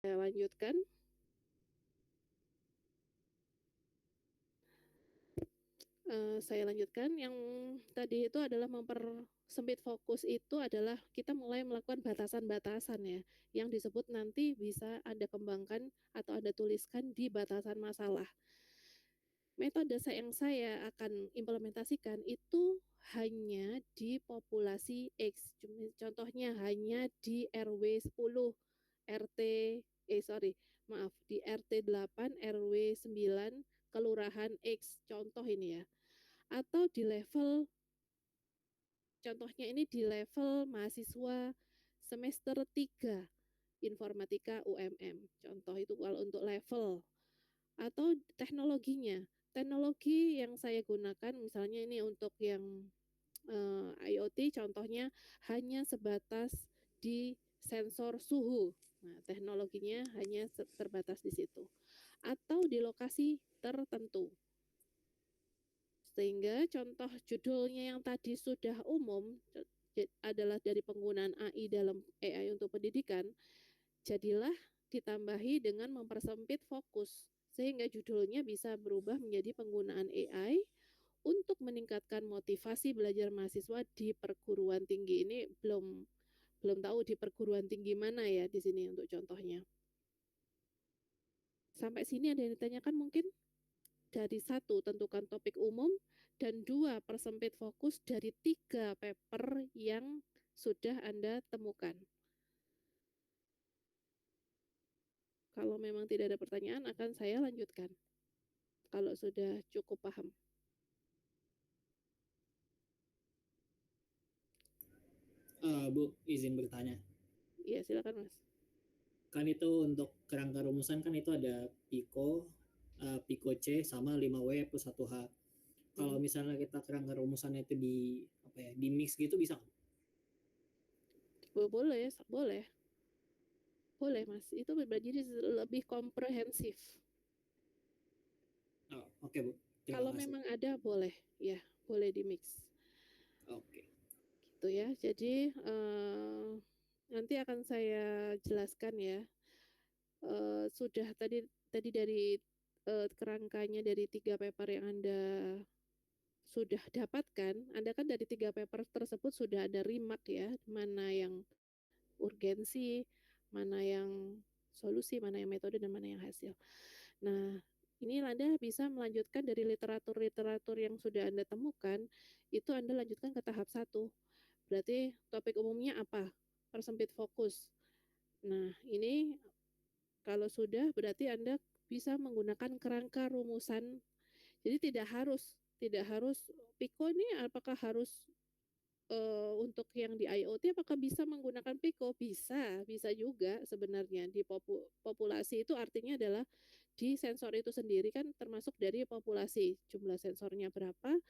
Saya lanjutkan. Saya lanjutkan. Yang tadi itu adalah mempersempit fokus, itu adalah kita mulai melakukan batasan-batasan ya, yang disebut nanti bisa Anda kembangkan atau Anda tuliskan di batasan masalah. Metode yang saya akan implementasikan itu hanya di populasi X. Contohnya hanya di RW 10, RT di RT 8, RW 9, Kelurahan X. Contoh ini ya. Atau di level, contohnya ini di level mahasiswa semester 3 Informatika UMM. Contoh itu kalau untuk level. Atau teknologinya. Teknologi yang saya gunakan misalnya ini untuk yang IoT, contohnya hanya sebatas di sensor suhu. Nah, teknologinya hanya terbatas di situ. Atau di lokasi tertentu. Sehingga contoh judulnya yang tadi sudah umum adalah dari penggunaan AI dalam AI untuk pendidikan, jadilah ditambahi dengan mempersempit fokus sehingga judulnya bisa berubah menjadi penggunaan AI untuk meningkatkan motivasi belajar mahasiswa di perguruan tinggi. Ini belum tahu di perguruan tinggi mana ya di sini untuk contohnya. Sampai sini ada yang ditanyakan mungkin? Dari satu, tentukan topik umum, dan dua, persempit fokus dari 3 paper yang sudah Anda temukan. Kalau memang tidak ada pertanyaan, akan saya lanjutkan. Kalau sudah cukup paham. Bu, izin bertanya. Iya, silakan Mas. Kan itu untuk kerangka rumusan kan itu ada Pico, Pico C sama 5W plus 1H. Kalau misalnya kita kerangka rumusannya itu di mix gitu bisa nggak? Boleh, boleh. Boleh Mas, itu jadi lebih komprehensif. Oh, oke Bu, terima Kalau kasih. memang ada boleh, ya boleh di mix. Oke. Gitu ya. Jadi nanti akan saya jelaskan ya. Sudah tadi dari kerangkanya dari 3 paper yang Anda sudah dapatkan, Anda kan dari 3 paper tersebut sudah ada remark ya, mana yang urgensi, mana yang solusi, mana yang metode, dan mana yang hasil. Nah, ini Anda bisa melanjutkan dari literatur-literatur yang sudah Anda temukan, itu Anda lanjutkan ke tahap 1. Berarti topik umumnya apa? Persempit fokus. Nah, ini kalau sudah berarti Anda bisa menggunakan kerangka rumusan. Jadi tidak harus Pico ini apakah harus untuk yang di IoT apakah bisa menggunakan Pico? Bisa juga sebenarnya di populasi itu artinya adalah di sensor itu sendiri kan termasuk dari populasi, jumlah sensornya berapa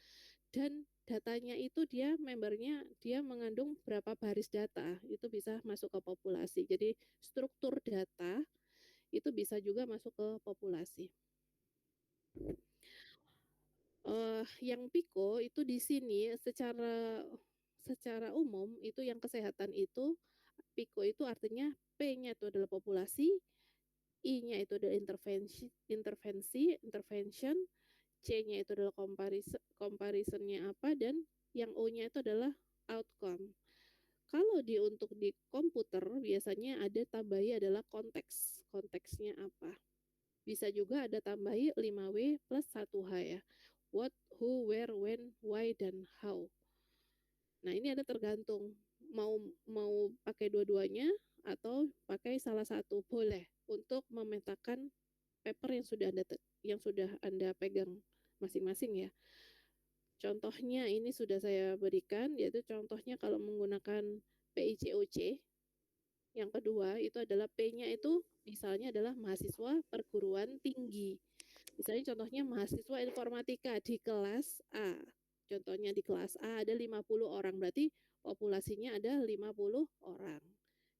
dan datanya itu dia mengandung berapa baris data, itu bisa masuk ke populasi. Jadi struktur data itu bisa juga masuk ke populasi. Yang Pico itu di sini secara umum itu yang kesehatan itu Pico itu artinya P-nya itu adalah populasi, I-nya itu adalah intervention, C-nya itu adalah comparisonnya apa, dan yang O-nya itu adalah outcome. Kalau untuk di komputer biasanya ada tambahi adalah konteks. Konteksnya apa? Bisa juga ada tambahi 5W plus 1H ya. What, who, where, when, why, dan how. Nah, ini ada tergantung mau mau pakai dua-duanya atau pakai salah satu, boleh untuk memetakan paper yang sudah Anda pegang masing-masing ya. Contohnya ini sudah saya berikan, yaitu contohnya kalau menggunakan PICOC. Yang kedua itu adalah P-nya itu misalnya adalah mahasiswa perguruan tinggi. Misalnya contohnya mahasiswa informatika di kelas A. Contohnya di kelas A ada 50 orang, berarti populasinya ada 50 orang.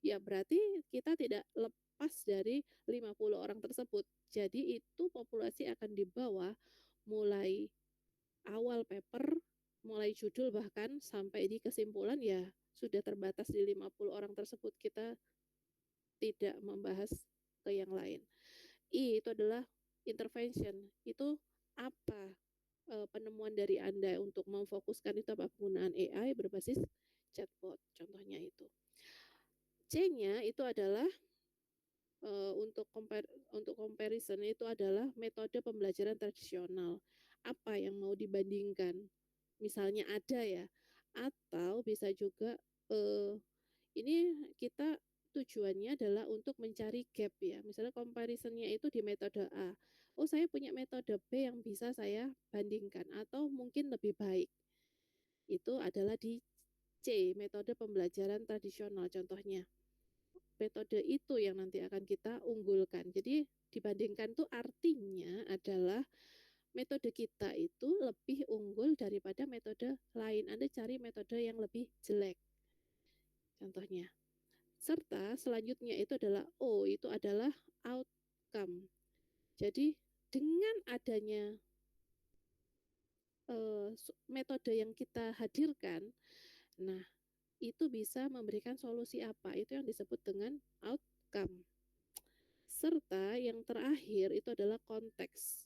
Ya berarti kita tidak lepas dari 50 orang tersebut. Jadi itu populasi akan dibawa mulai awal paper, mulai judul bahkan sampai di kesimpulan ya sudah terbatas di 50 orang tersebut. Kita tidak membahas ke yang lain. I itu adalah intervention. Itu apa penemuan dari Anda untuk memfokuskan itu apa penggunaan AI berbasis chatbot contohnya itu. C-nya itu adalah untuk comparison itu adalah metode pembelajaran tradisional. Apa yang mau dibandingkan? Misalnya ada ya, atau bisa juga ini kita tujuannya adalah untuk mencari gap ya. Misalnya comparisonnya itu di metode A. Oh, saya punya metode B yang bisa saya bandingkan atau mungkin lebih baik. Itu adalah di C, metode pembelajaran tradisional contohnya. Metode itu yang nanti akan kita unggulkan. Jadi dibandingkan itu artinya adalah metode kita itu lebih unggul daripada metode lain. Anda cari metode yang lebih jelek. Contohnya. Serta selanjutnya itu adalah O, itu adalah outcome. Jadi dengan adanya metode yang kita hadirkan, nah itu bisa memberikan solusi apa? Itu yang disebut dengan outcome. Serta yang terakhir itu adalah konteks.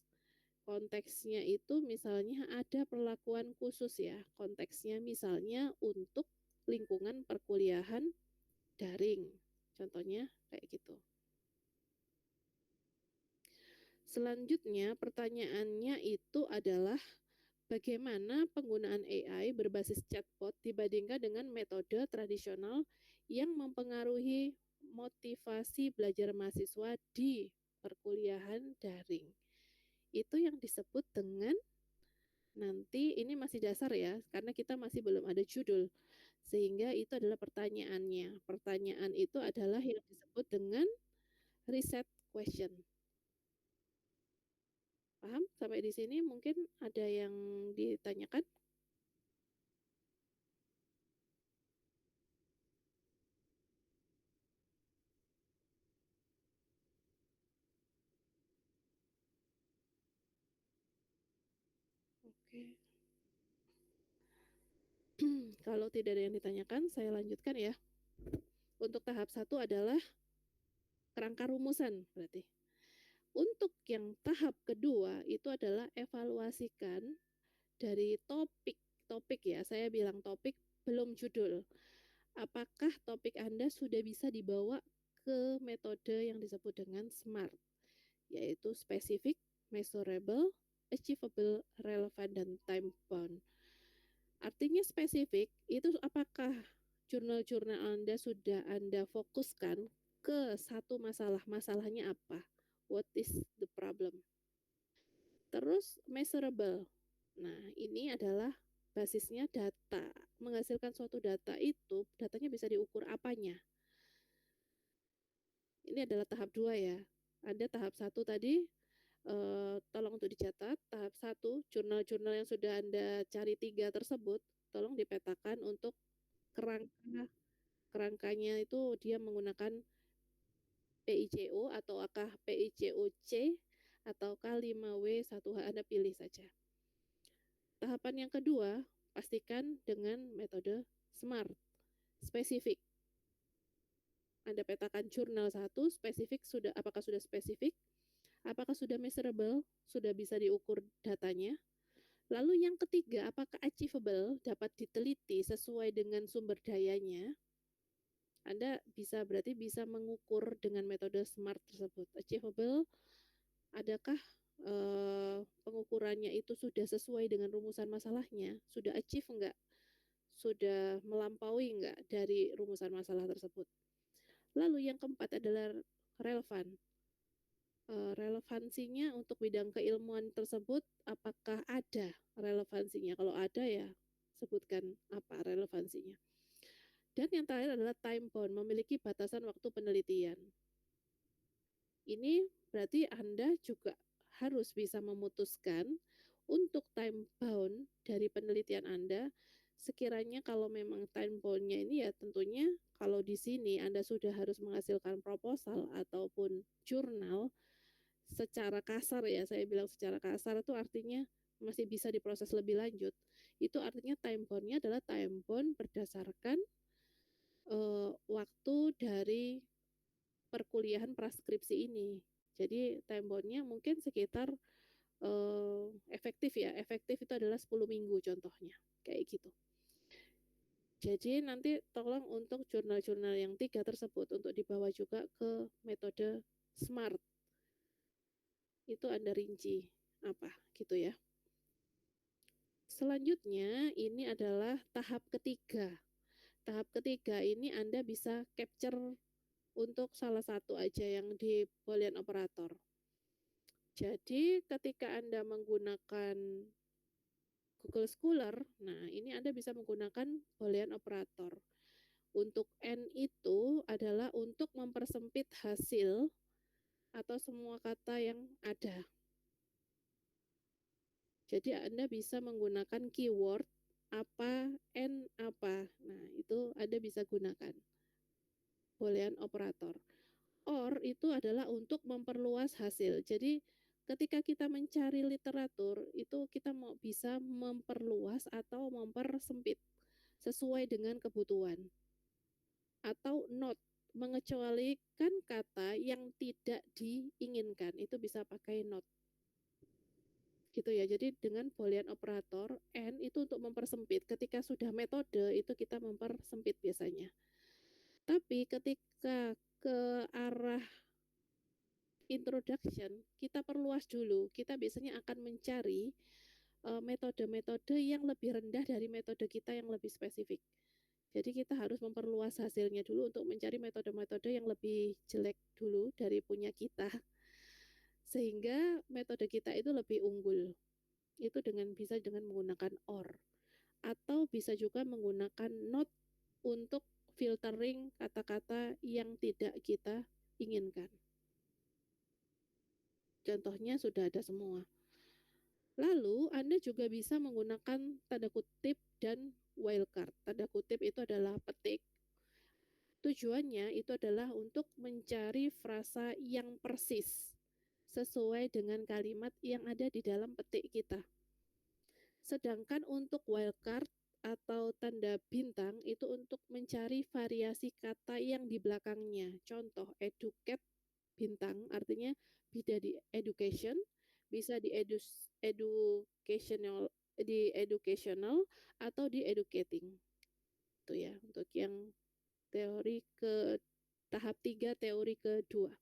Konteksnya itu misalnya ada perlakuan khusus ya. Konteksnya misalnya untuk lingkungan perkuliahan daring. Contohnya kayak gitu. Selanjutnya pertanyaannya itu adalah bagaimana penggunaan AI berbasis chatbot dibandingkan dengan metode tradisional yang mempengaruhi motivasi belajar mahasiswa di perkuliahan daring. Itu yang disebut dengan nanti ini masih dasar ya, karena kita masih belum ada judul. Sehingga itu adalah pertanyaannya. Pertanyaan itu adalah yang disebut dengan reset question. Paham? Sampai di sini mungkin ada yang ditanyakan? Oke. Kalau tidak ada yang ditanyakan, saya lanjutkan ya. Untuk tahap 1 adalah kerangka rumusan berarti. Untuk yang tahap kedua itu adalah evaluasikan dari topik ya. Saya bilang topik belum judul. Apakah topik Anda sudah bisa dibawa ke metode yang disebut dengan SMART, yaitu specific, measurable, achievable, relevant, dan time bound. Artinya spesifik itu apakah jurnal-jurnal Anda sudah Anda fokuskan ke satu masalah. Masalahnya apa? What is the problem? Terus measurable. Nah, ini adalah basisnya data. Menghasilkan suatu data itu, datanya bisa diukur apanya. Ini adalah tahap 2 ya. Ada tahap 1 tadi, tolong untuk dicatat. Tahap 1, jurnal-jurnal yang sudah Anda cari 3 tersebut, tolong dipetakan untuk kerangkanya itu dia menggunakan PICO atau akah PICOC ataukah 5W1H, Anda pilih saja. Tahapan yang kedua, pastikan dengan metode SMART, spesifik. Anda petakan jurnal 1, spesifik apakah sudah spesifik, apakah sudah measurable, sudah bisa diukur datanya. Lalu yang ketiga, apakah achievable, dapat diteliti sesuai dengan sumber dayanya. Anda berarti bisa mengukur dengan metode SMART tersebut. Achievable, adakah pengukurannya itu sudah sesuai dengan rumusan masalahnya? Sudah achieve enggak? Sudah melampaui enggak dari rumusan masalah tersebut? Lalu yang keempat adalah relevan. Relevansinya untuk bidang keilmuan tersebut, apakah ada relevansinya? Kalau ada ya, sebutkan apa relevansinya. Dan yang terakhir adalah time bound, memiliki batasan waktu penelitian. Ini berarti Anda juga harus bisa memutuskan untuk time bound dari penelitian Anda. Sekiranya kalau memang time bound-nya ini ya tentunya kalau di sini Anda sudah harus menghasilkan proposal ataupun jurnal secara kasar ya, saya bilang secara kasar itu artinya masih bisa diproses lebih lanjut. Itu artinya time bound-nya adalah time bound berdasarkan waktu dari perkuliahan praskripsi ini. Jadi time boundnya mungkin sekitar efektif itu adalah 10 minggu contohnya, kayak gitu. Jadi nanti tolong untuk jurnal-jurnal yang 3 tersebut untuk dibawa juga ke metode SMART. Itu Anda rinci apa gitu ya. Selanjutnya ini adalah tahap ketiga. Tahap ketiga ini Anda bisa capture untuk salah satu aja yang di Boolean operator. Jadi ketika Anda menggunakan Google Scholar, nah ini Anda bisa menggunakan Boolean operator. Untuk N itu adalah untuk mempersempit hasil atau semua kata yang ada. Jadi Anda bisa menggunakan keyword apa, N apa. Nah itu Anda bisa gunakan Boolean operator. Or itu adalah untuk memperluas hasil. Jadi ketika kita mencari literatur itu kita mau bisa memperluas atau mempersempit sesuai dengan kebutuhan. Atau not, mengecualikan kata yang tidak diinginkan, itu bisa pakai not. Gitu ya. Jadi dengan Boolean operator and itu untuk mempersempit. Ketika sudah metode itu kita mempersempit biasanya. Tapi ketika ke arah introduction, kita perluas dulu. Kita biasanya akan mencari metode-metode yang lebih rendah dari metode kita yang lebih spesifik. Jadi kita harus memperluas hasilnya dulu untuk mencari metode-metode yang lebih jelek dulu dari punya kita. Sehingga metode kita itu lebih unggul. Itu bisa dengan menggunakan or. Atau bisa juga menggunakan not untuk filtering kata-kata yang tidak kita inginkan. Contohnya sudah ada semua. Lalu Anda juga bisa menggunakan tanda kutip dan wildcard. Tanda kutip itu adalah petik. Tujuannya itu adalah untuk mencari frasa yang persis sesuai dengan kalimat yang ada di dalam petik kita. Sedangkan untuk wildcard atau tanda bintang itu untuk mencari variasi kata yang di belakangnya. Contoh, educate bintang artinya bisa di education, bisa di educational atau di educating. Itu ya untuk yang teori ke tahap 3, teori kedua.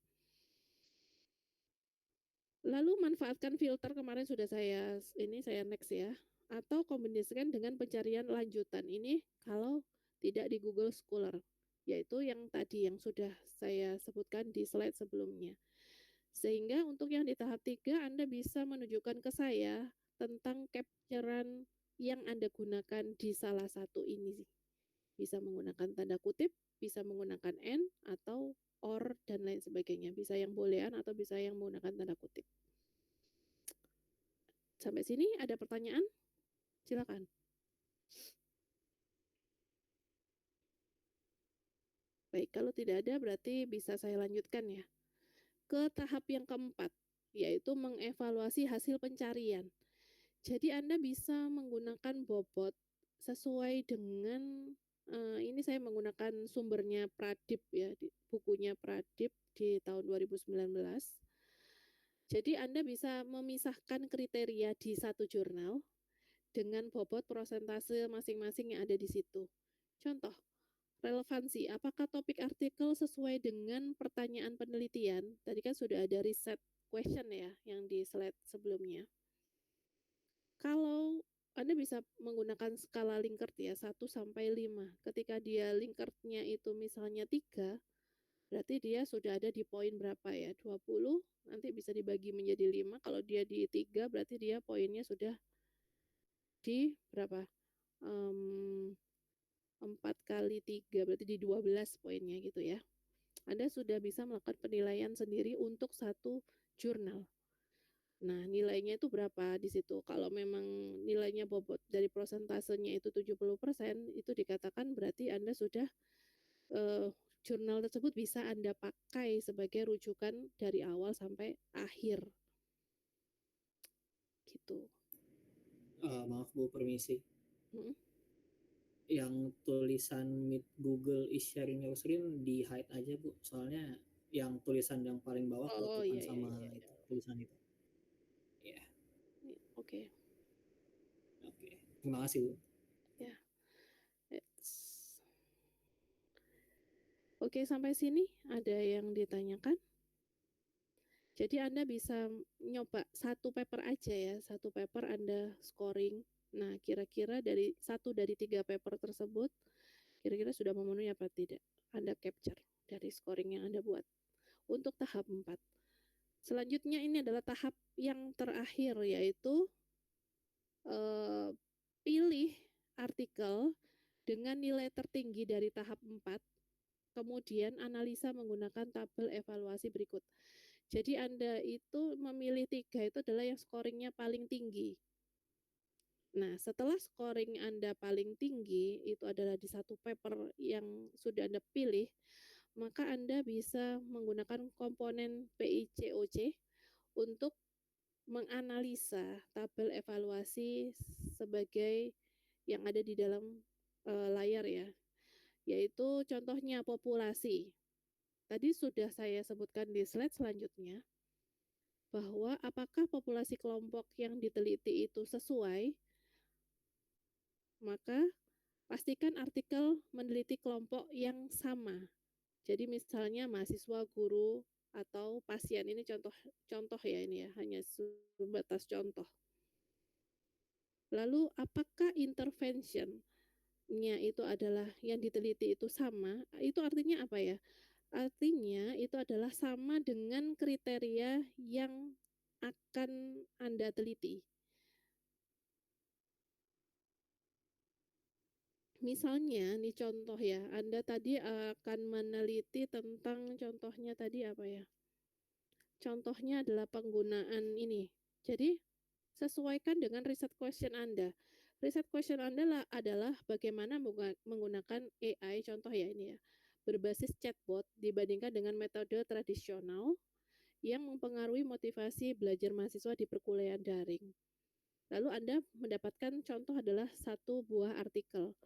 Lalu manfaatkan filter, kemarin sudah saya next ya. Atau kombinasikan dengan pencarian lanjutan. Ini kalau tidak di Google Scholar, yaitu yang tadi yang sudah saya sebutkan di slide sebelumnya. Sehingga untuk yang di tahap 3 Anda bisa menunjukkan ke saya tentang capturean yang Anda gunakan di salah satu ini. Bisa menggunakan tanda kutip, bisa menggunakan N atau or dan lain sebagainya. Bisa yang boolean atau bisa yang menggunakan tanda kutip. Sampai sini ada pertanyaan? Silakan. Baik, kalau tidak ada berarti bisa saya lanjutkan ya. Ke tahap yang keempat, yaitu mengevaluasi hasil pencarian. Jadi Anda bisa menggunakan bobot sesuai dengan ini saya menggunakan sumbernya Pradip ya, bukunya Pradip di tahun 2019. Jadi Anda bisa memisahkan kriteria di satu jurnal dengan bobot prosentase masing-masing yang ada di situ. Contoh, relevansi, apakah topik artikel sesuai dengan pertanyaan penelitian? Tadi kan sudah ada riset question ya yang di slide sebelumnya. Kalau Anda bisa menggunakan skala Likert ya 1 sampai 5. Ketika dia Likertnya itu misalnya 3, berarti dia sudah ada di poin berapa ya? 20, nanti bisa dibagi menjadi 5. Kalau dia di 3 berarti dia poinnya sudah di berapa? 4 kali 3 berarti di 12 poinnya gitu ya. Anda sudah bisa melakukan penilaian sendiri untuk satu jurnal. Nah, nilainya itu berapa di situ? Kalau memang nilainya bobot dari prosentasenya itu 70%, itu dikatakan berarti Anda sudah jurnal tersebut bisa Anda pakai sebagai rujukan dari awal sampai akhir. Gitu. Maaf Bu, permisi. Hmm. Yang tulisan Meet Google is sharing your screen di hide aja Bu, soalnya yang tulisan yang paling bawah Oh ketutupan iya iya sama iya itu iya. tulisan itu. Ya, Oke. oke. Terima kasih Bu. Ya. Oke, sampai sini ada yang ditanyakan? Jadi Anda bisa nyoba satu paper aja ya, satu paper Anda scoring. Nah, kira-kira dari 3 paper tersebut, kira-kira sudah memenuhi apa tidak? Anda capture dari scoring yang Anda buat untuk tahap 4. Selanjutnya ini adalah tahap yang terakhir, yaitu pilih artikel dengan nilai tertinggi dari tahap 4, kemudian analisa menggunakan tabel evaluasi berikut. Jadi Anda itu memilih 3 itu adalah yang scoringnya paling tinggi. Nah, setelah scoring Anda paling tinggi, itu adalah di satu paper yang sudah Anda pilih, maka Anda bisa menggunakan komponen PICOC untuk menganalisa tabel evaluasi sebagai yang ada di dalam layar ya, yaitu contohnya populasi. Tadi sudah saya sebutkan di slide selanjutnya, bahwa apakah populasi kelompok yang diteliti itu sesuai, maka pastikan artikel meneliti kelompok yang sama. Jadi misalnya mahasiswa, guru, atau pasien, ini contoh ya, ini ya, hanya sebatas contoh. Lalu apakah interventionnya itu adalah yang diteliti itu sama? Itu artinya apa ya? Artinya itu adalah sama dengan kriteria yang akan Anda teliti. Misalnya nih contoh ya, Anda tadi akan meneliti tentang contohnya tadi apa ya? Contohnya adalah penggunaan ini. Jadi sesuaikan dengan riset question Anda. Riset question Anda adalah bagaimana menggunakan AI, contoh ya ini ya, berbasis chatbot dibandingkan dengan metode tradisional yang mempengaruhi motivasi belajar mahasiswa di perkuliahan daring. Lalu Anda mendapatkan contoh adalah satu buah artikel.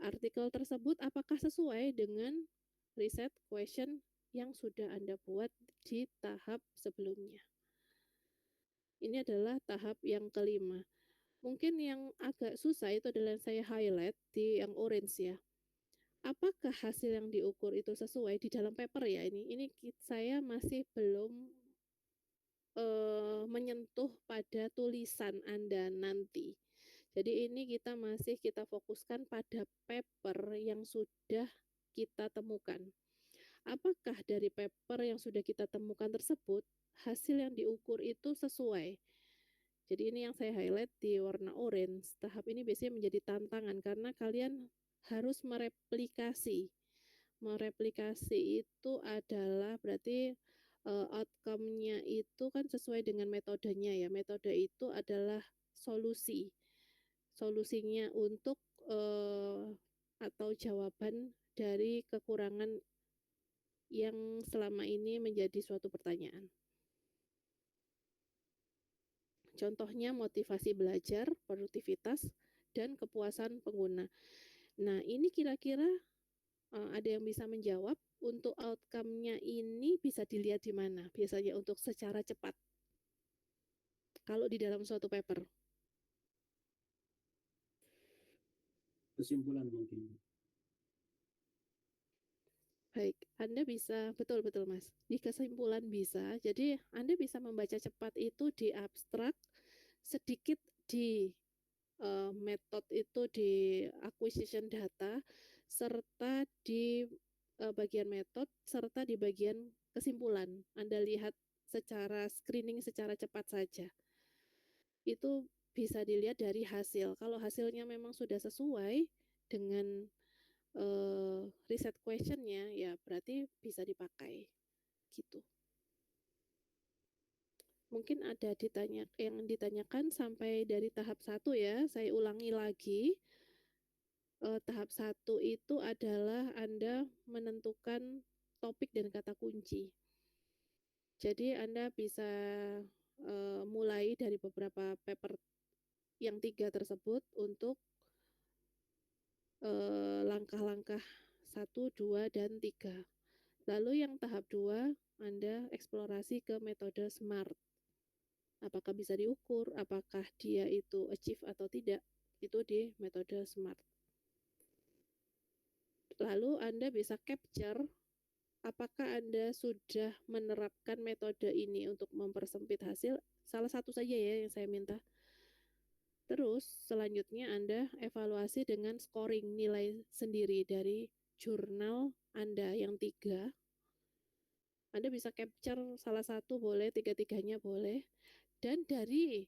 Artikel tersebut apakah sesuai dengan riset question yang sudah Anda buat di tahap sebelumnya. Ini adalah tahap yang kelima. Mungkin yang agak susah itu adalah yang saya highlight di yang orange ya. Apakah hasil yang diukur itu sesuai di dalam paper ya ini? Ini saya masih belum menyentuh pada tulisan Anda nanti. Jadi ini kita fokuskan pada paper yang sudah kita temukan. Apakah dari paper yang sudah kita temukan tersebut, hasil yang diukur itu sesuai? Jadi ini yang saya highlight di warna orange. Tahap ini biasanya menjadi tantangan karena kalian harus mereplikasi. Mereplikasi itu adalah berarti outcome-nya itu kan sesuai dengan metodenya ya. Metode itu adalah solusi. Solusinya untuk atau jawaban dari kekurangan yang selama ini menjadi suatu pertanyaan. Contohnya motivasi belajar, produktivitas, dan kepuasan pengguna. Nah, ini kira-kira ada yang bisa menjawab untuk outcome-nya ini bisa dilihat di mana? Biasanya untuk secara cepat. Kalau di dalam suatu paper. Kesimpulan mungkin. Baik, Anda bisa, betul-betul Mas, di kesimpulan bisa, jadi Anda bisa membaca cepat itu di abstrak, sedikit di metode itu di acquisition data, serta di bagian metode, serta di bagian kesimpulan. Anda lihat secara screening secara cepat saja. Itu bisa dilihat dari hasil. Kalau hasilnya memang sudah sesuai dengan riset questionnya, ya berarti bisa dipakai gitu. Mungkin ada yang ditanyakan sampai dari tahap 1 ya. Saya ulangi lagi. Tahap 1 itu adalah Anda menentukan topik dan kata kunci. Jadi Anda bisa mulai dari beberapa paper yang 3 tersebut untuk langkah-langkah 1, 2, dan 3. Lalu yang tahap 2, Anda eksplorasi ke metode SMART. Apakah bisa diukur, apakah dia itu achieve atau tidak, itu di metode SMART. Lalu Anda bisa capture apakah Anda sudah menerapkan metode ini untuk mempersempit hasil. Salah satu saja ya yang saya minta. Terus selanjutnya Anda evaluasi dengan scoring nilai sendiri dari jurnal Anda yang 3. Anda bisa capture salah satu boleh, tiga-tiganya boleh. Dan dari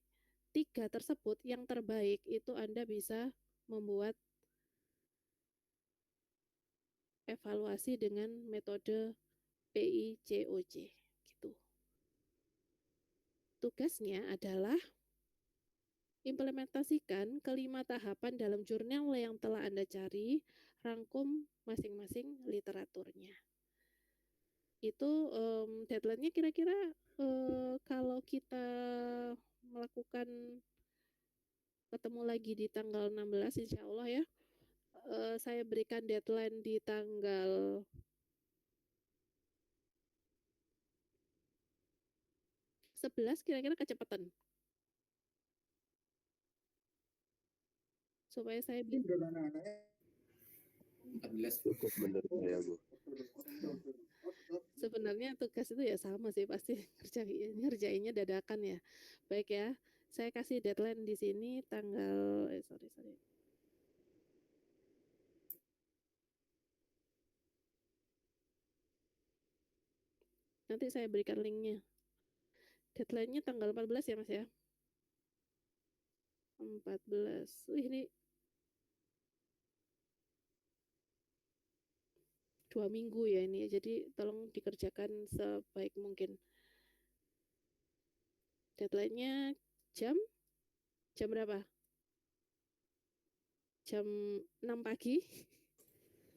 3 tersebut yang terbaik itu Anda bisa membuat evaluasi dengan metode PICOC gitu. Tugasnya adalah implementasikan kelima tahapan dalam jurnal yang telah Anda cari, rangkum masing-masing literaturnya. Itu deadline-nya kira-kira kalau kita melakukan ketemu lagi di tanggal 16 insya Allah ya. Saya berikan deadline di tanggal 11 kira-kira kecepatan. Supaya saya bisa 14 cukup menurut saya, Bu. sebenarnya tugas itu ya sama sih, pasti ngerjainnya dadakan ya. Baik ya, saya kasih deadline di sini tanggal sorry. Nanti saya berikan linknya. Deadline-nya tanggal 14 ya Mas ya. 14. Ini 2 minggu ya ini. Jadi tolong dikerjakan sebaik mungkin. Deadline-nya jam berapa? Jam 6 pagi.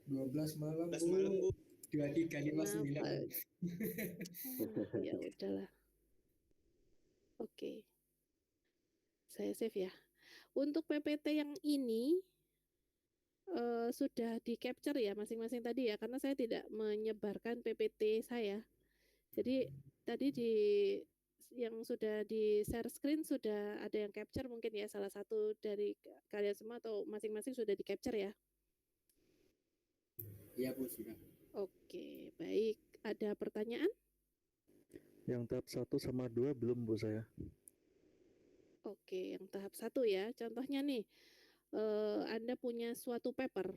12 malam, 12 malam, Bu. 2359. Ya udahlah. Oke. Saya save ya. Untuk PPT yang ini sudah di capture ya masing-masing tadi ya, karena saya tidak menyebarkan PPT saya. Jadi tadi di yang sudah di share screen sudah ada yang capture mungkin ya, salah satu dari kalian semua atau masing-masing sudah di capture ya. Iya Bu, sudah. Oke, baik. Ada pertanyaan? Yang tahap 1 sama 2 belum Bu saya. Oke, yang tahap 1 ya. Contohnya nih, Anda punya suatu paper.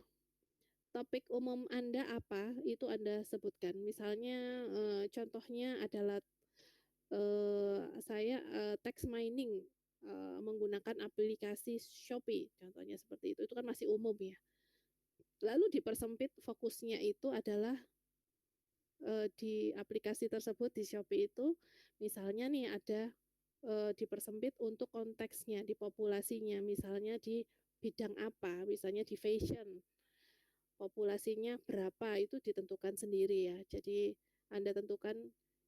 Topik umum Anda apa? Itu Anda sebutkan. Misalnya contohnya adalah saya text mining menggunakan aplikasi Shopee. Contohnya seperti itu. Itu kan masih umum ya. Lalu dipersempit fokusnya itu adalah di aplikasi tersebut di Shopee itu misalnya nih ada dipersempit untuk konteksnya di populasinya, misalnya di bidang apa, misalnya di fashion, populasinya berapa itu ditentukan sendiri ya. Jadi Anda tentukan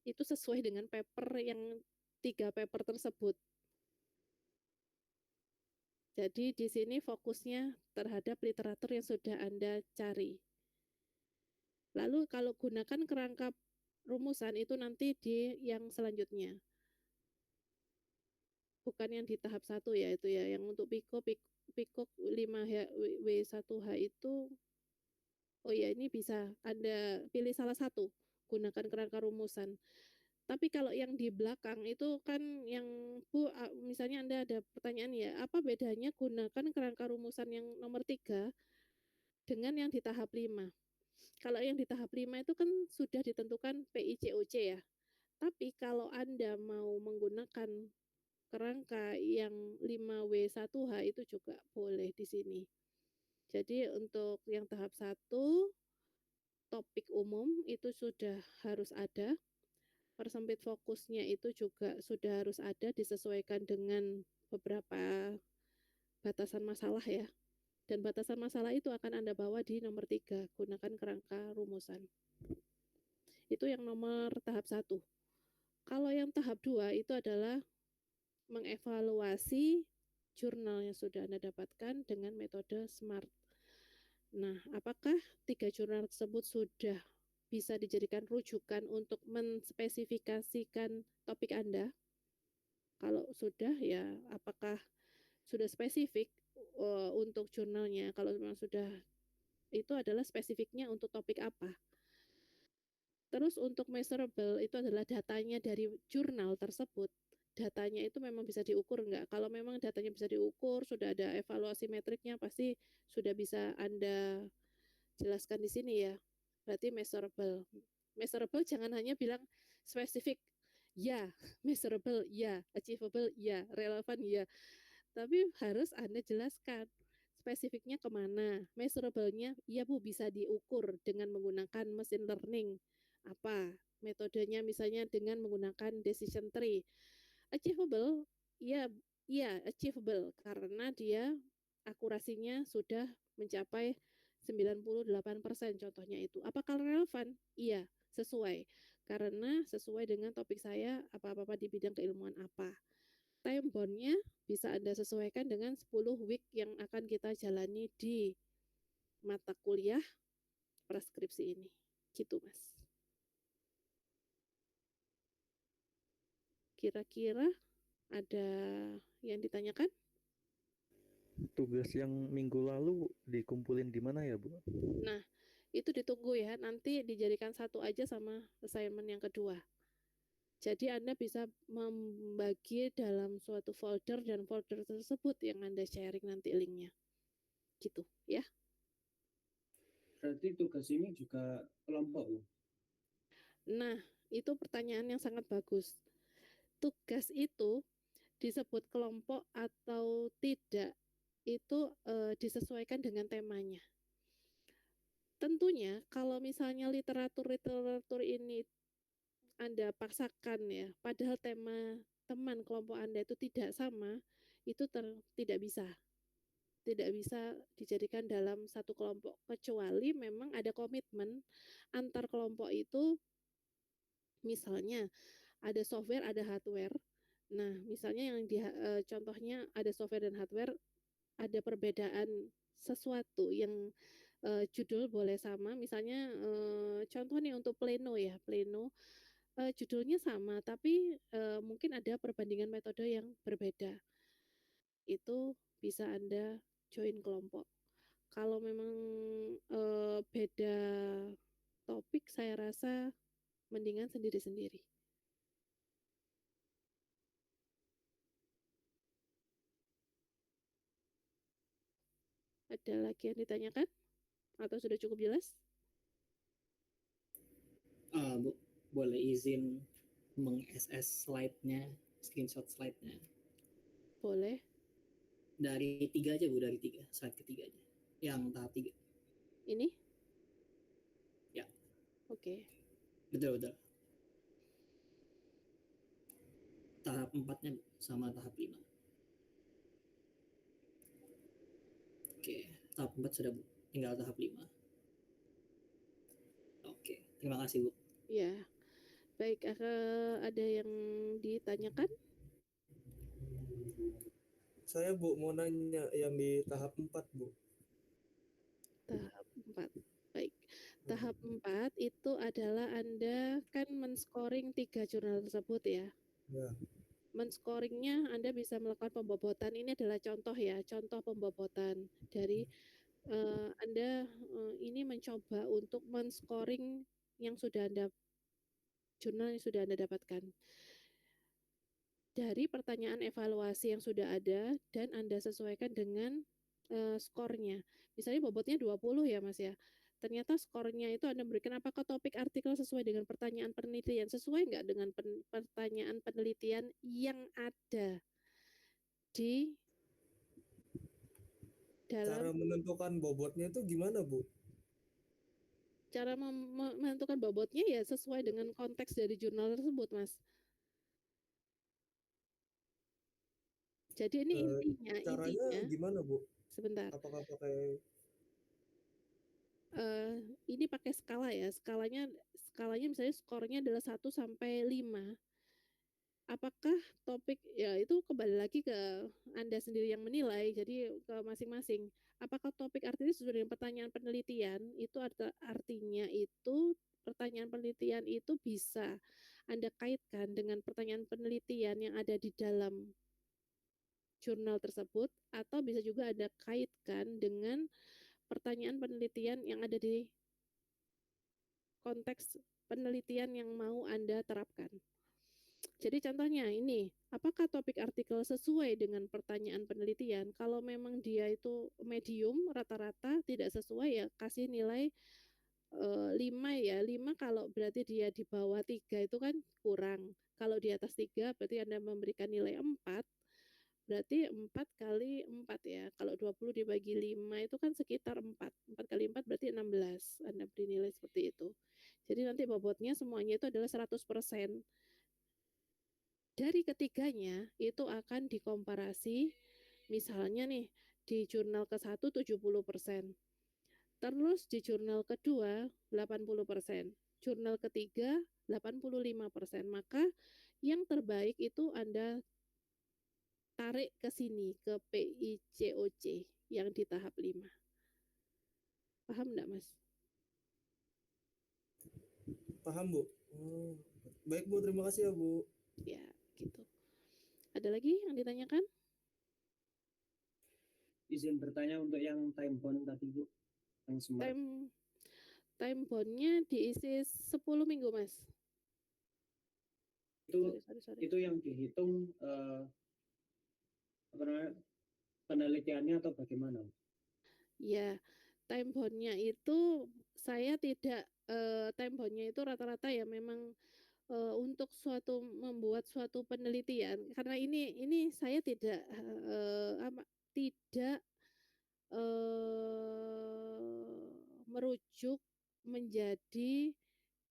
itu sesuai dengan paper yang 3 paper tersebut. Jadi di sini fokusnya terhadap literatur yang sudah Anda cari. Lalu kalau gunakan kerangka rumusan itu nanti di yang selanjutnya. Bukan yang di tahap 1 ya itu ya, yang untuk Piko 5H W1H itu oh ya ini bisa Anda pilih salah satu, gunakan kerangka rumusan. Tapi kalau yang di belakang itu kan yang Bu misalnya Anda ada pertanyaan ya, apa bedanya gunakan kerangka rumusan yang nomor 3 dengan yang di tahap 5? Kalau yang di tahap 5 itu kan sudah ditentukan PICOC ya. Tapi kalau Anda mau menggunakan kerangka yang 5W1H itu juga boleh di sini. Jadi untuk yang tahap 1 topik umum itu sudah harus ada. Persempit fokusnya itu juga sudah harus ada disesuaikan dengan beberapa batasan masalah ya. Dan batasan masalah itu akan Anda bawa di nomor 3, gunakan kerangka rumusan. Itu yang nomor tahap 1. Kalau yang tahap 2 itu adalah mengevaluasi jurnal yang sudah Anda dapatkan dengan metode SMART. Nah, apakah 3 jurnal tersebut sudah bisa dijadikan rujukan untuk menspesifikasikan topik Anda? Kalau sudah, ya apakah sudah spesifik untuk jurnalnya? Kalau memang sudah, itu adalah spesifiknya untuk topik apa? Terus untuk measurable itu adalah datanya dari jurnal tersebut. Datanya itu memang bisa diukur enggak? Kalau memang datanya bisa diukur, sudah ada evaluasi metriknya, pasti sudah bisa Anda jelaskan di sini ya. Berarti measurable. Measurable jangan hanya bilang spesifik, ya, measurable, ya, achievable, ya, relevan, ya. Tapi harus Anda jelaskan spesifiknya kemana. Measurable-nya, ya Bu, bisa diukur dengan menggunakan mesin learning. Apa? Metodenya misalnya dengan menggunakan decision tree. Achievable, ya, achievable karena dia akurasinya sudah mencapai 98% contohnya itu. Apakah relevan? Iya, sesuai. Karena sesuai dengan topik saya apa-apa di bidang keilmuan apa. Time bound-nya bisa Anda sesuaikan dengan 10 week yang akan kita jalani di mata kuliah preskripsi ini. Gitu, Mas. Kira-kira ada yang ditanyakan? Tugas yang minggu lalu dikumpulin di mana ya, Bu? Nah, itu ditunggu ya. Nanti dijadikan satu aja sama assignment yang kedua. Jadi Anda bisa membagi dalam suatu folder dan folder tersebut yang Anda sharing nanti linknya. Gitu ya. Berarti tugas ini juga kelompok, Bu? Nah, itu pertanyaan yang sangat bagus. Tugas itu disebut kelompok atau tidak, itu disesuaikan dengan temanya. Tentunya kalau misalnya literatur ini Anda paksakan ya, padahal tema teman kelompok Anda itu tidak sama, itu tidak bisa. Tidak bisa dijadikan dalam satu kelompok, kecuali memang ada komitmen antar kelompok itu, misalnya ada software, ada hardware. Nah, misalnya yang contohnya ada software dan hardware, ada perbedaan sesuatu yang judul boleh sama, misalnya contoh nih untuk Pleno ya, Pleno judulnya sama, tapi mungkin ada perbandingan metode yang berbeda. Itu bisa Anda join kelompok. Kalau memang beda topik, saya rasa mendingan sendiri-sendiri. Ada lagi yang ditanyakan? Atau sudah cukup jelas? Bu, boleh izin meng-SS slide-nya, screenshot slide-nya. Boleh. Dari 3 aja Bu, dari 3, slide ketiga aja. Yang tahap 3. Ini? Ya. Oke. Betul. Tahap 4-nya sama tahap 5. Oke, tahap 4 sudah Bu. Tinggal tahap 5. Oke, terima kasih Bu. Ya. Baik, ada yang ditanyakan? Saya Bu mau nanya yang di tahap 4 Bu. Tahap 4. Baik. Tahap 4 itu adalah Anda kan men-scoring 3 jurnal tersebut ya. Ya. Men-scoringnya Anda bisa melakukan pembobotan. Ini adalah contoh ya, contoh pembobotan dari Anda ini mencoba untuk men-scoring yang sudah Anda jurnal yang sudah Anda dapatkan. Dari pertanyaan evaluasi yang sudah ada dan Anda sesuaikan dengan skornya. Misalnya bobotnya 20 ya Mas ya. Ternyata skornya itu Anda berikan apakah topik artikel sesuai dengan pertanyaan penelitian, sesuai nggak dengan pertanyaan penelitian yang ada di dalam. Cara menentukan bobotnya itu gimana Bu? Cara menentukan bobotnya ya sesuai dengan konteks dari jurnal tersebut Mas. Jadi ini caranya gimana Bu? Sebentar. Apakah pakai ini pakai skala ya. Skalanya misalnya skornya adalah 1 sampai 5. Apakah topik ya itu kembali lagi ke Anda sendiri yang menilai, jadi ke masing-masing. Apakah topik artinya sesuai dengan pertanyaan penelitian itu artinya itu pertanyaan penelitian itu bisa Anda kaitkan dengan pertanyaan penelitian yang ada di dalam jurnal tersebut, atau bisa juga Anda kaitkan dengan pertanyaan penelitian yang ada di konteks penelitian yang mau Anda terapkan. Jadi contohnya ini, apakah topik artikel sesuai dengan pertanyaan penelitian? Kalau memang dia itu medium, rata-rata tidak sesuai, ya kasih nilai 5 ya. 5 kalau berarti dia di bawah 3 itu kan kurang. Kalau di atas 3 berarti Anda memberikan nilai 4. Berarti 4 kali 4 ya. Kalau 20 dibagi 5 itu kan sekitar 4. 4 kali 4 berarti 16. Anda beri nilai seperti itu. Jadi nanti bobotnya semuanya itu adalah 100%. Dari ketiganya itu akan dikomparasi, misalnya nih di jurnal ke-1 70%, terus di jurnal kedua 80%, jurnal ketiga 85%. Maka yang terbaik itu Anda tarik ke sini, ke PICOC yang di tahap 5. Paham enggak, Mas? Paham, Bu. Baik, Bu. Terima kasih ya, Bu. Ya, gitu. Ada lagi yang ditanyakan? Izin bertanya untuk yang time bond tadi, Bu. Yang smart. Time bondnya diisi 10 minggu, Mas. Sorry. Itu yang dihitung penelitiannya atau bagaimana? Ya, time bondnya itu saya tidak time bondnya itu rata-rata ya memang untuk membuat suatu penelitian, karena ini saya tidak tidak merujuk menjadi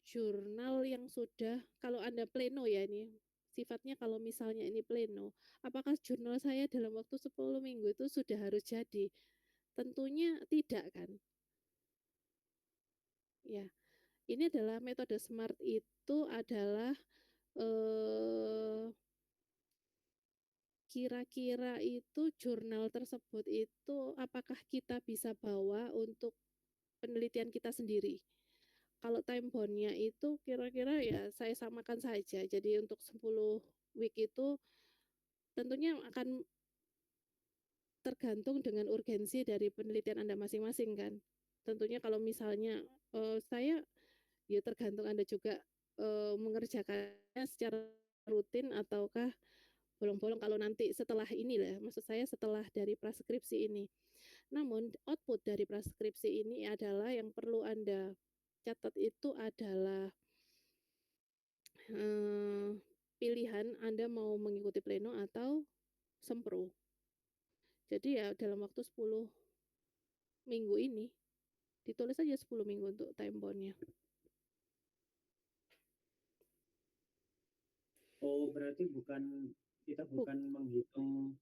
jurnal yang sudah, kalau Anda pleno ya, ini sifatnya kalau misalnya ini pleno, apakah jurnal saya dalam waktu 10 minggu itu sudah harus jadi? Tentunya tidak kan. Ya, ini adalah metode SMART itu adalah kira-kira itu jurnal tersebut itu apakah kita bisa bawa untuk penelitian kita sendiri. Kalau time bondnya itu kira-kira ya saya samakan saja. Jadi untuk 10 week itu tentunya akan tergantung dengan urgensi dari penelitian Anda masing-masing kan. Tentunya kalau misalnya saya ya tergantung Anda juga mengerjakannya secara rutin ataukah bolong-bolong kalau nanti setelah ini lah, maksud saya setelah dari praskripsi ini. Namun output dari praskripsi ini adalah yang perlu Anda catat itu adalah pilihan Anda mau mengikuti pleno atau sempro. Jadi ya dalam waktu 10 minggu ini ditulis aja 10 minggu untuk time bondnya. Oh, berarti kita bukan menghitung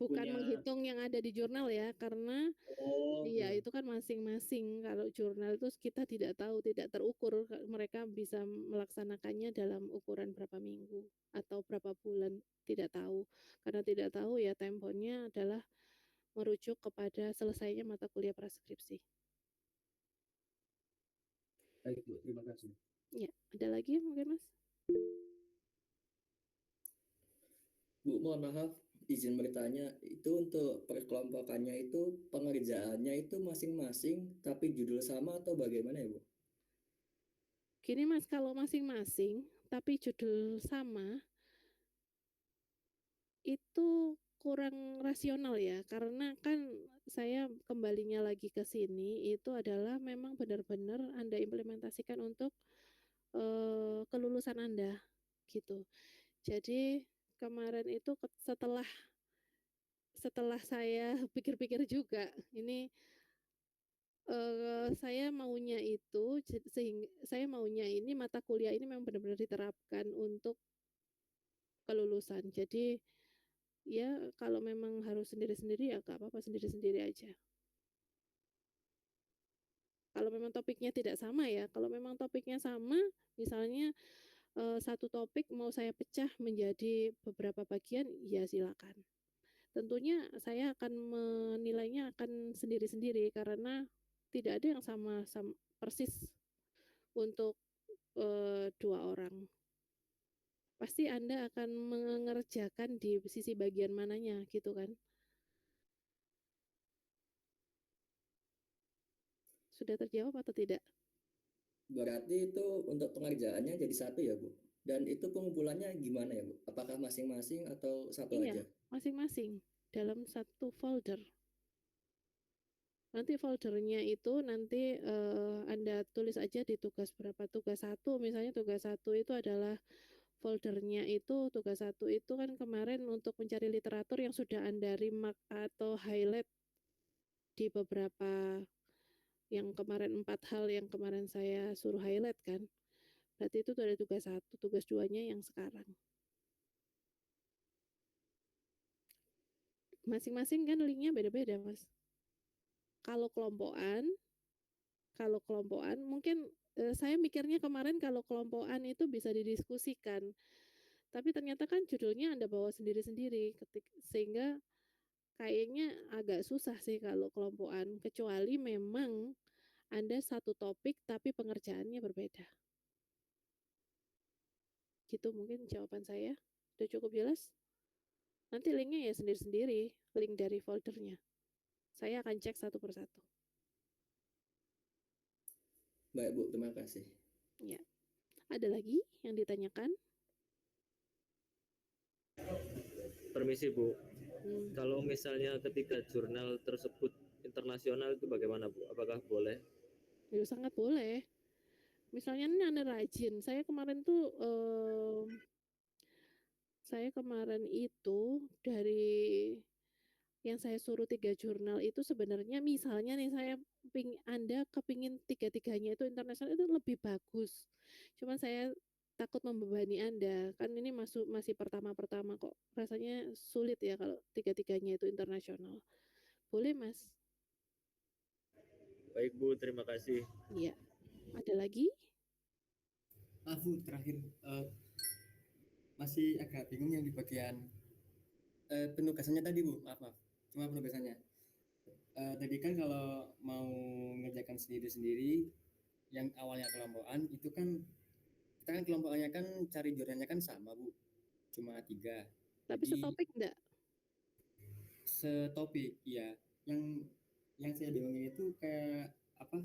menghitung yang ada di jurnal ya, karena iya itu kan masing-masing. Kalau jurnal itu kita tidak tahu, tidak terukur mereka bisa melaksanakannya dalam ukuran berapa minggu atau berapa bulan, tidak tahu. Karena tidak tahu ya, time bondnya adalah merujuk kepada selesainya mata kuliah praskripsi. Baik, Bu, terima kasih. Ya, ada lagi mungkin, Mas? Bu, mohon maaf, izin bertanya, itu untuk perkelompokannya itu pengerjaannya itu masing-masing tapi judul sama atau bagaimana ya, Bu? Gini Mas, kalau masing-masing tapi judul sama itu kurang rasional ya, karena kan saya kembalinya lagi ke sini itu adalah memang benar-benar Anda implementasikan untuk kelulusan Anda gitu. Jadi kemarin itu setelah saya pikir-pikir juga, ini saya maunya itu sehingga saya maunya ini mata kuliah ini memang benar-benar diterapkan untuk kelulusan. Jadi ya kalau memang harus sendiri-sendiri ya gak apa-apa, sendiri-sendiri aja. Kalau memang topiknya tidak sama ya, kalau memang topiknya sama, misalnya satu topik mau saya pecah menjadi beberapa bagian, ya silakan. Tentunya saya akan menilainya akan sendiri-sendiri karena tidak ada yang sama persis untuk 2 orang. Pasti Anda akan mengerjakan di sisi bagian mananya gitu kan. Sudah terjawab atau tidak? Berarti itu untuk pengerjaannya jadi satu ya, Bu? Dan itu pengumpulannya gimana ya, Bu? Apakah masing-masing atau satu Iya, aja? masing-masing dalam satu folder. Nanti foldernya itu nanti Anda tulis aja di tugas berapa. Tugas 1, misalnya tugas 1 itu adalah foldernya itu, tugas 1 itu kan kemarin untuk mencari literatur yang sudah Anda remark atau highlight di beberapa yang kemarin 4 hal yang kemarin saya suruh highlight kan. Berarti itu ada tugas 1, tugas 2-nya yang sekarang. Masing-masing kan linknya beda-beda, Mas. Kalau kelompokan mungkin saya mikirnya kemarin kalau kelompokan itu bisa didiskusikan. Tapi ternyata kan judulnya Anda bawa sendiri-sendiri sehingga kayaknya agak susah sih kalau kelompokan, kecuali memang Anda satu topik tapi pengerjaannya berbeda. Gitu mungkin jawaban saya. Sudah cukup jelas? Nanti linknya ya sendiri-sendiri, link dari foldernya. Saya akan cek satu persatu. Baik, Bu, terima kasih. Ya. Ada lagi yang ditanyakan? Permisi Bu, Hmm. kalau misalnya ketika jurnal tersebut internasional itu bagaimana Bu? Apakah boleh? Ya sangat boleh. Misalnya ini Anda rajin. Saya kemarin tuh dari yang saya suruh 3 jurnal itu sebenarnya misalnya nih saya Anda kepingin 3-3-nya itu internasional itu lebih bagus. Cuman saya takut membebani Anda. Kan ini masih pertama-pertama kok. Rasanya sulit ya kalau 3-3-nya itu internasional. Boleh, Mas? Baik Bu, terima kasih. Iya. Ada lagi? Bu, terakhir masih agak bingung yang di bagian penugasannya tadi Bu, maaf cuma penugasannya tadi kan kalau mau mengerjakan sendiri-sendiri yang awalnya kelompokan itu kan kita kan kelompokannya kan cari jurnalnya kan sama Bu, cuma 3. Tapi Jadi setopik enggak? setopik ya. Yang saya bingungin itu kayak apa,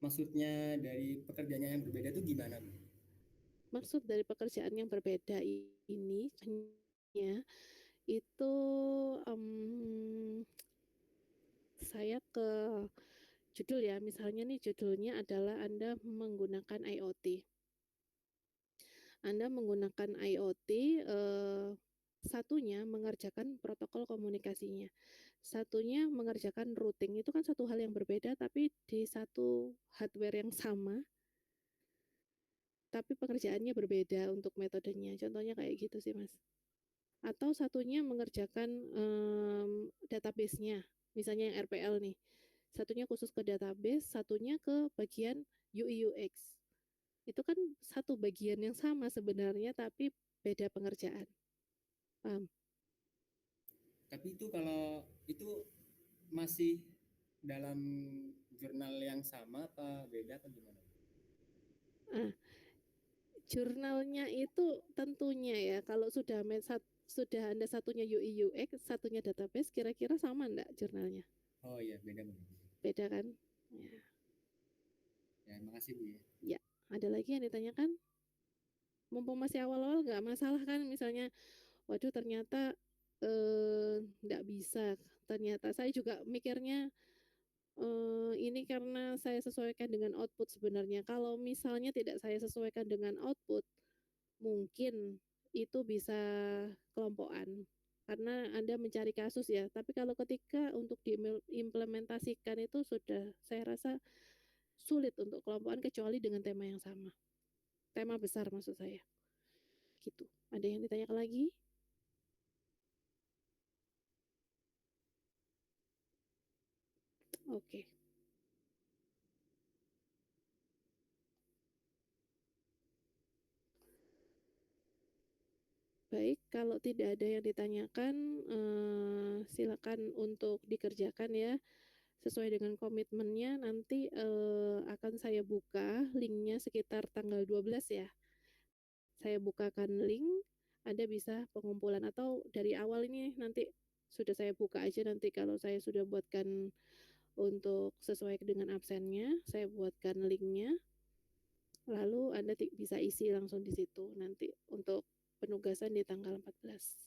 maksudnya dari pekerjaannya yang berbeda itu gimana Bu? Maksud dari pekerjaan yang berbeda ini hanya itu saya ke judul ya. Misalnya nih judulnya adalah Anda menggunakan IoT. Anda menggunakan IoT satunya mengerjakan protokol komunikasinya. Satunya mengerjakan routing. Itu kan satu hal yang berbeda tapi di satu hardware yang sama tapi pengerjaannya berbeda untuk metodenya. Contohnya kayak gitu sih, Mas. Atau satunya mengerjakan database-nya, misalnya yang RPL nih. Satunya khusus ke database, satunya ke bagian UI UX. Itu kan satu bagian yang sama sebenarnya tapi beda pengerjaan. Paham? Tapi itu kalau itu masih dalam jurnal yang sama apa beda apa gimana? Jurnalnya itu tentunya ya kalau sudah Anda satunya UI UX, satunya database, kira-kira sama enggak jurnalnya? Oh iya, beda. Beda kan? Ya. Ya, makasih Bu ya. Ya, ada lagi yang ditanyakan? Mumpung masih awal-awal nggak masalah kan, misalnya waduh ternyata nggak bisa. Ternyata saya juga mikirnya ini karena saya sesuaikan dengan output sebenarnya. Kalau misalnya tidak saya sesuaikan dengan output, mungkin itu bisa kelompokan. Karena Anda mencari kasus ya. Tapi kalau ketika untuk diimplementasikan itu sudah saya rasa sulit untuk kelompokan kecuali dengan tema yang sama. Tema besar maksud saya. Gitu. Ada yang ditanyakan lagi? Oke. Baik, kalau tidak ada yang ditanyakan, silakan untuk dikerjakan ya. sesuai dengan komitmennya nanti akan saya buka linknya sekitar tanggal 12 ya. Saya bukakan link, Anda bisa pengumpulan atau dari awal ini nanti sudah saya buka aja nanti kalau saya sudah buatkan untuk sesuai dengan absennya, saya buatkan linknya. Lalu Anda bisa isi langsung di situ nanti untuk penugasan di tanggal 14.